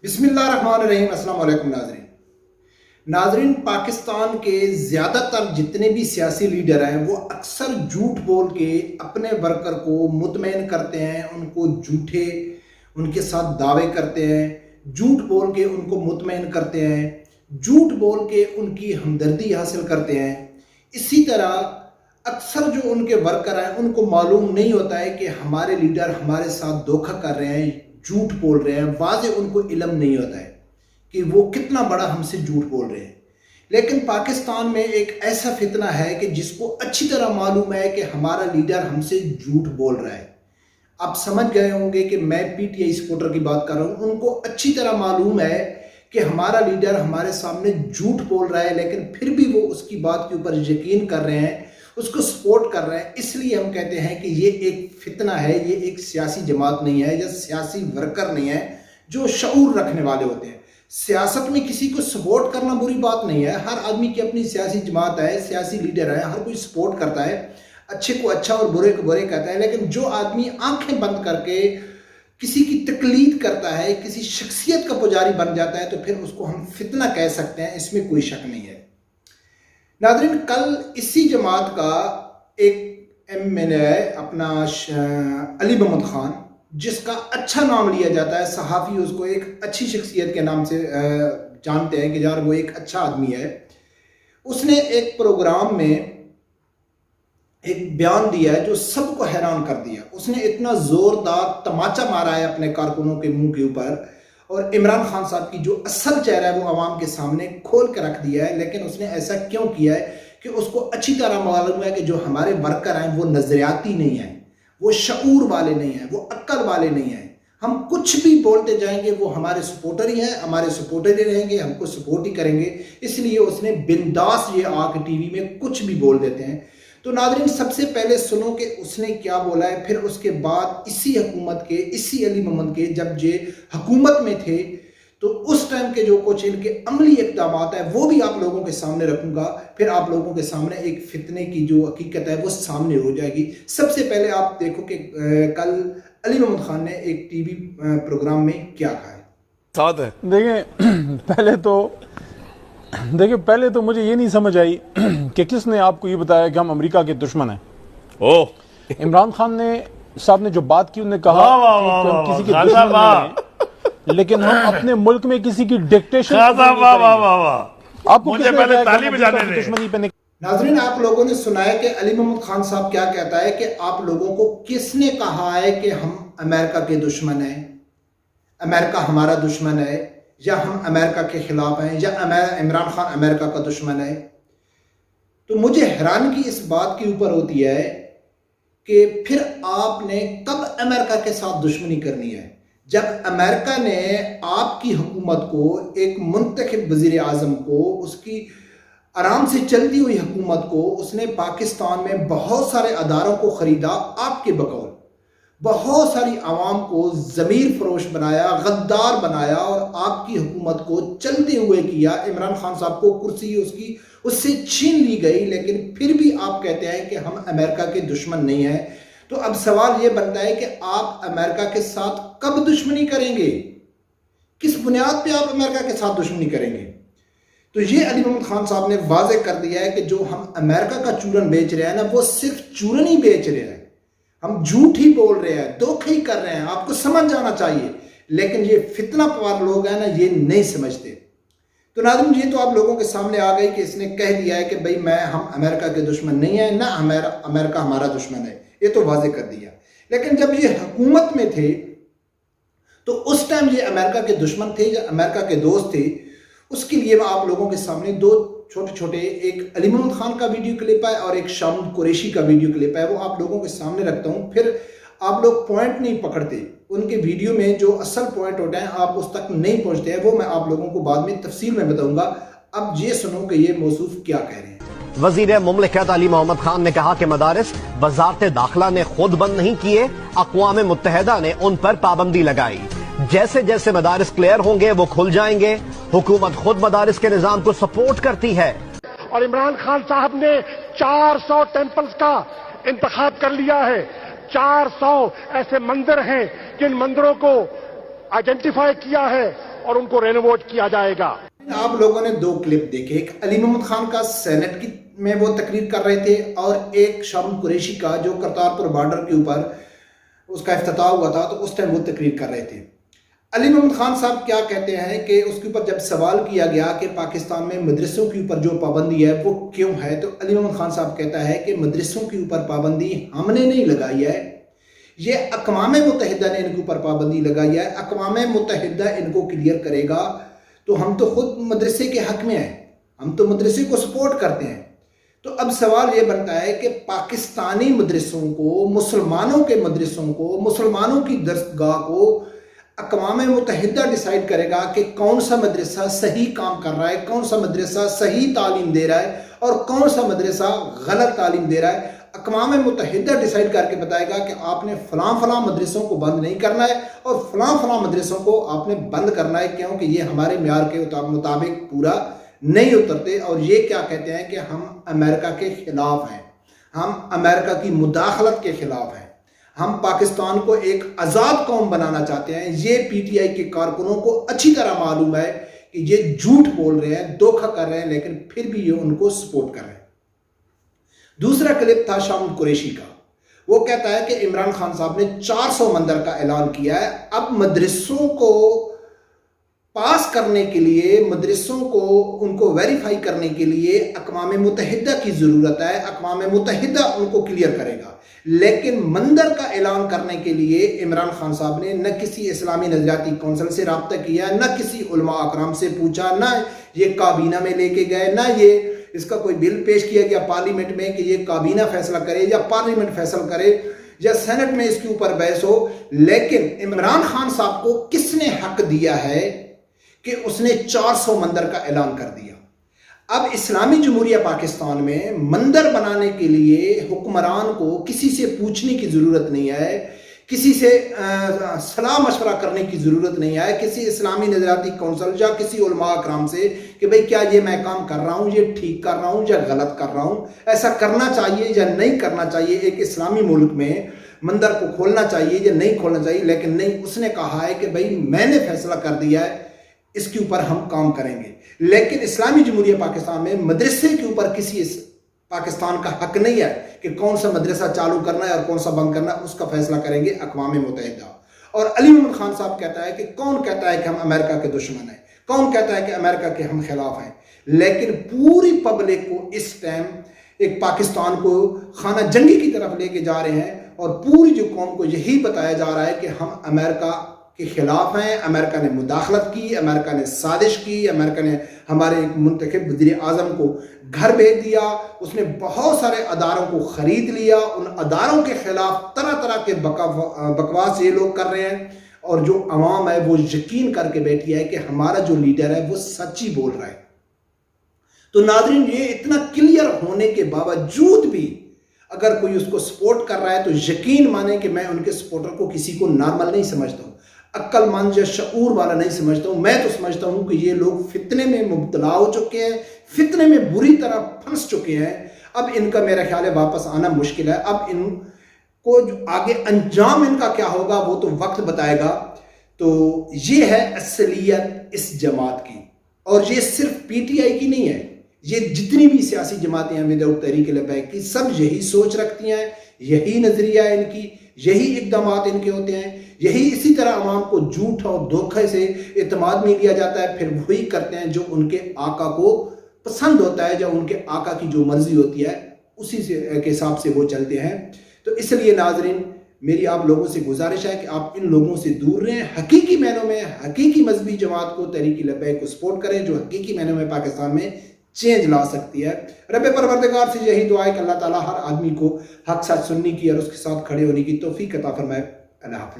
बिस्मिल्लाहिर्रहमानिर्रहीम। अस्सलाम वालेकुम नाजरीन, पाकिस्तान के ज़्यादातर जितने भी सियासी लीडर हैं वो अक्सर झूठ बोल के अपने वर्कर को मुतमईन करते हैं, उनको झूठे उनके साथ दावे करते हैं, झूठ बोल के उनको मुतमईन करते हैं, झूठ बोल के उनकी हमदर्दी हासिल करते हैं। इसी तरह अक्सर जो उनके वर्कर हैं उनको मालूम नहीं होता है कि हमारे लीडर हमारे साथ धोखा कर रहे हैं, झूठ बोल रहे हैं। वाज़े उनको इल्म नहीं होता है कि वो कितना बड़ा हमसे झूठ बोल रहे हैं। लेकिन पाकिस्तान में एक ऐसा फितना है कि जिसको अच्छी तरह मालूम है कि हमारा लीडर हमसे झूठ बोल रहा है। आप समझ गए होंगे कि मैं पीटीआई सपोर्टर की बात कर रहा हूँ। उनको अच्छी तरह मालूम है कि हमारा लीडर हमारे सामने झूठ बोल रहा है, लेकिन फिर भी वो उसकी बात के ऊपर यकीन कर रहे हैं, उसको सपोर्ट कर रहे हैं। इसलिए हम कहते हैं कि ये एक फितना है, ये एक सियासी जमात नहीं है या सियासी वर्कर नहीं है जो शऊर रखने वाले होते हैं। सियासत में किसी को सपोर्ट करना बुरी बात नहीं है। हर आदमी की अपनी सियासी जमात है, सियासी लीडर है, हर कोई सपोर्ट करता है, अच्छे को अच्छा और बुरे को बुरे कहता है। लेकिन जो आदमी आंखें बंद करके किसी की तकलीद करता है, किसी शख्सियत का पुजारी बन जाता है, तो फिर उसको हम फितना कह सकते हैं, इसमें कोई शक नहीं है। नाज़रीन, कल इसी जमात का एक एमएनए है अपना अली मोहम्मद खान, जिसका अच्छा नाम लिया जाता है, सहाफ़ी उसको एक अच्छी शख्सियत के नाम से जानते हैं कि यार वो एक अच्छा आदमी है। उसने एक प्रोग्राम में एक बयान दिया है जो सबको हैरान कर दिया। उसने इतना ज़ोरदार तमाचा मारा है अपने कारकुनों के मुंह के ऊपर, और इमरान खान साहब की जो असल चेहरा है वो आवाम के सामने खोल कर रख दिया है। लेकिन उसने ऐसा क्यों किया है कि उसको अच्छी तरह मालूम है कि जो हमारे वर्कर हैं वो नजरियाती नहीं है, वो शऊर वाले नहीं हैं, वो अक्ल वाले नहीं हैं। हम कुछ भी बोलते जाएंगे वो हमारे सपोर्टर ही हैं, हमारे सपोर्टर ही रहेंगे, हमको सपोर्ट ही करेंगे। इसलिए उसने बिंदास ये आके टीवी में कुछ भी बोल देते हैं। तो नाज़रीन, सबसे पहले सुनो कि उसने क्या बोला है, फिर उसके बाद इसी हुकूमत के, इसी अली मोहम्मद के जब ये हुकूमत में थे तो उस टाइम के जो कुछ इनके अमली इक़दाम है वो भी आप लोगों के सामने रखूंगा। फिर आप लोगों के सामने एक फितने की जो हकीकत है वो सामने हो जाएगी। सबसे पहले आप देखो कि कल अली मोहम्मद खान ने एक टीवी प्रोग्राम में क्या कहा है। साथ है। पहले तो मुझे ये नहीं समझ आई कि किसने आपको ये बताया कि हम अमेरिका के दुश्मन हैं। इमरान खान ने साहब ने जो बात की, उन्होंने कहा कि हम किसी के दुश्मन नहीं हैं, लेकिन हम अपने मुल्क में किसी की डिक्टेशन आपको मुझे पहले ताली बजाने दे। दुश्मनी पे नाज़रीन, आप लोगों ने सुना है कि अली मोहम्मद खान साहब क्या कहता है कि आप लोगों को किसने कहा है कि हम अमेरिका के दुश्मन हैं, अमेरिका हमारा दुश्मन है, या हम अमेरिका के खिलाफ हैं, या इमरान खान अमेरिका का दुश्मन है। तो मुझे हैरानगी इस बात के ऊपर होती है कि फिर आपने कब अमेरिका के साथ दुश्मनी करनी है, जब अमेरिका ने आपकी हुकूमत को, एक मुंतखब वज़ीर आज़म को, उसकी आराम से चलती हुई हुकूमत को, उसने पाकिस्तान में बहुत सारे अदारों को ख़रीदा आपके बकौल, बहुत सारी आवाम को ज़मीर फरोश बनाया, गद्दार बनाया और आपकी हुकूमत को चलते हुए किया। इमरान खान साहब को कुर्सी उससे छीन ली गई, लेकिन फिर भी आप कहते हैं कि हम अमेरिका के दुश्मन नहीं हैं। तो अब सवाल ये बनता है कि आप अमेरिका के साथ कब दुश्मनी करेंगे, किस बुनियाद पे आप अमेरिका के साथ दुश्मनी करेंगे। तो ये अली मोहम्मद खान साहब ने वाजे कर दिया है कि जो हम अमेरिका का चूरन बेच रहे हैं ना, वो सिर्फ चूरन ही बेच रहे हैं, हम झूठ ही बोल रहे हैं, धोखे ही कर रहे हैं। आपको समझ जाना चाहिए, लेकिन ये फितना पवार लोग हैं ना, ये नहीं समझते। तो नाज़रीन, ये तो आप लोगों के सामने आ गई कि इसने कह दिया है कि भाई हम अमेरिका के दुश्मन नहीं है, ना अमेरिका हमारा दुश्मन है, ये तो वाजे कर दिया। लेकिन जब ये हुकूमत में थे तो उस टाइम ये अमेरिका के दुश्मन थे या अमेरिका के दोस्त थे, उसके लिए मैं आप लोगों के सामने दो छोटे छोटे, एक अली मोहम्मद खान का वीडियो क्लिप है और एक शाम कुरैशी का वीडियो क्लिप है, वो आप लोगों के सामने रखता हूँ। फिर आप लोग पॉइंट नहीं पकड़ते, उनके वीडियो में जो असल पॉइंट होते हैं आप उस तक नहीं पहुँचते हैं, वो मैं आप लोगों को बाद में तफसील में बताऊँगा। अब ये सुनो कि ये मौसूफ क्या कह रहे हैं। वजीर मुमलिकत अली मोहम्मद खान ने कहा कि मदारिस वजारत दाखिला ने खुद बंद नहीं किए, अक़वाम मुत्तहिदा ने उन पर पाबंदी लगाई। जैसे जैसे मदारिस क्लियर होंगे वो खुल जाएंगे। हुकूमत खुद मदारिस के निजाम को सपोर्ट करती है। और इमरान खान साहब ने 400 टेम्पल्स का इंतखाब कर लिया है। 400 ऐसे मंदिर हैं जिन मंदिरों को आइडेंटिफाई किया है और उनको रेनोवेट किया जाएगा। आप लोगों ने दो क्लिप देखे, एक अली मोहम्मद खान का सेनेट की में वो तकरीर कर रहे थे और एक शाम कुरैशी का जो करतारपुर बॉर्डर के ऊपर उसका इफ्तिताह हुआ था, तो उस टाइम वो तकरीर कर रहे थे। अली मोहम्मद खान साहब क्या कहते हैं कि उसके ऊपर जब सवाल किया गया कि पाकिस्तान में मदरसों के ऊपर जो पाबंदी है वो क्यों है, तो अली मोहम्मद खान साहब कहता है कि मदरसों के ऊपर पाबंदी हमने नहीं लगाई है, ये अक़वाम मुत्तहिदा ने इनके ऊपर पाबंदी लगाई है। अक़वाम मुत्तहिदा इनको क्लियर करेगा तो हम तो खुद मदरसे के हक में हैं, हम तो मदरसे को सपोर्ट करते हैं। तो अब सवाल ये बनता है कि पाकिस्तानी मदरसों को, मुसलमानों के मदरसों को, मुसलमानों की दरसगाह को अक़वाम मुत्तहिदा डिसाइड करेगा कि कौन सा मदरसा सही काम कर रहा है, कौन सा मदरसा सही तालीम दे रहा है और कौन सा मदरसा गलत तालीम दे रहा है। अक़वाम मुत्तहिदा डिसाइड करके बताएगा कि आपने फ़लाँ फ़लाँ मदरसों को बंद नहीं करना है और फ़लाँ फ़लाँ मदरसों को आपने बंद करना है, क्योंकि ये हमारे म्यार के मुताबिक पूरा नहीं उतरते। और ये क्या कहते हैं कि हम अमेरिका के ख़िलाफ़ हैं, हम अमेरिका की मुदाखलत के ख़िलाफ़ हैं, हम पाकिस्तान को एक आज़ाद कौम बनाना चाहते हैं। ये पीटीआई के कारकुनों को अच्छी तरह मालूम है कि ये झूठ बोल रहे हैं, धोखा कर रहे हैं, लेकिन फिर भी ये उनको सपोर्ट कर रहे हैं। दूसरा क्लिप था शाम कुरैशी का, वो कहता है कि इमरान खान साहब ने 400 मंदिर का ऐलान किया है। अब मदरसों को पास करने के लिए, मदरसों को उनको वेरीफाई करने के लिए अक़वाम मुत्तहिदा की ज़रूरत है, अक़वाम मुत्तहिदा उनको क्लियर करेगा। लेकिन मंदिर का ऐलान करने के लिए इमरान खान साहब ने न किसी इस्लामी नज़रियाती कौंसिल से रब्ता किया, न किसी उलमा अकराम से पूछा, न ये काबीना में लेके गए, न ये इसका कोई बिल पेश किया गया पार्लियामेंट में कि ये काबीना फैसला करे या पार्लियामेंट फैसला करे या सेनेट में इसके ऊपर बहस हो। लेकिन इमरान खान साहब को किसने हक दिया है कि उसने 400 मंदिर का ऐलान कर दिया। अब इस्लामी जमहूरिया पाकिस्तान में मंदिर बनाने के लिए हुक्मरान को किसी से पूछने की ज़रूरत नहीं है, किसी से सलाह मशवरा करने की ज़रूरत नहीं है, किसी इस्लामी नज़रियाती कौंसिल या किसी उलमा अकराम से कि भाई क्या ये मैं काम कर रहा हूँ, ये ठीक कर रहा हूँ या गलत कर रहा हूँ, ऐसा करना चाहिए या नहीं करना चाहिए, एक इस्लामी मुल्क में मंदिर को खोलना चाहिए या नहीं खोलना चाहिए। लेकिन नहीं, उसने कहा है कि भाई मैंने फैसला कर दिया है, इसके ऊपर हम काम करेंगे। लेकिन इस्लामी जमहूरिया पाकिस्तान में मदरसे के ऊपर किसी पाकिस्तान का हक नहीं है कि कौन सा मदरसा चालू करना है और कौन सा बंद करना है, उसका फैसला करेंगे अक़वाम मुत्तहिदा। और अली मोहम्मद खान साहब कहता है कि कौन कहता है कि हम अमेरिका के दुश्मन हैं, कौन कहता है कि अमेरिका के हम खिलाफ हैं। लेकिन पूरी पब्लिक को इस टाइम एक पाकिस्तान को खाना जंगी की तरफ लेके जा रहे हैं और पूरी जो कौम को यही बताया जा रहा है कि हम अमेरिका के खिलाफ हैं, अमेरिका ने मुदाखलत की, अमेरिका ने साजिश की, अमेरिका ने हमारे एक मुंतखब वज़ीर आज़म को घर भेज दिया, उसने बहुत सारे अदारों को ख़रीद लिया, उन अदारों के ख़िलाफ़ तरह तरह के बकवास ये लोग कर रहे हैं। और जो अवाम है वो यकीन करके बैठी है कि हमारा जो लीडर है वो सच्ची बोल रहा है। तो नाज़रीन, ये इतना क्लियर होने के बावजूद भी अगर कोई उसको सपोर्ट कर रहा है तो यकीन माने कि मैं उनके सपोर्टर को किसी को नॉर्मल नहीं समझता हूँ, अक्लमंद या शऊर वाला नहीं समझता हूँ। मैं तो समझता हूँ कि ये लोग फितने में मुब्तला हो चुके हैं, फितने में बुरी तरह फंस चुके हैं। अब इनका मेरा ख्याल है वापस आना मुश्किल है। अब इनको जो आगे अंजाम इनका क्या होगा वो तो वक्त बताएगा। तो ये है असलियत इस जमात की, और ये सिर्फ पीटीआई की नहीं है, ये जितनी भी सियासी जमातें हैं विदाउट तहरीक लबैक की, सब यही सोच रखती हैं, यही नजरिया है इनकी, यही इक़दामात इनके होते हैं, यही इसी तरह अवाम को झूठ और धोखे से एतमाद में लिया जाता है, फिर वही करते हैं जो उनके आका को पसंद होता है, जो उनके आका की जो मर्जी होती है उसी से के हिसाब से वो चलते हैं। तो इसलिए नाजरीन, मेरी आप लोगों से गुजारिश है कि आप इन लोगों से दूर रहें, हकीकी मायनों में हकीकी मजहबी जमात को, तहरीक लबैक को सपोर्ट करें, जो हकीकी मायनों में पाकिस्तान में चेंज ला सकती है। रब परवरदिगार से यही दुआ है कि अल्लाह ताला हर आदमी को हक साथ सुनने की और उसके साथ खड़े होने की तौफीक अता फरमाए। अल्लाह हाफिज़।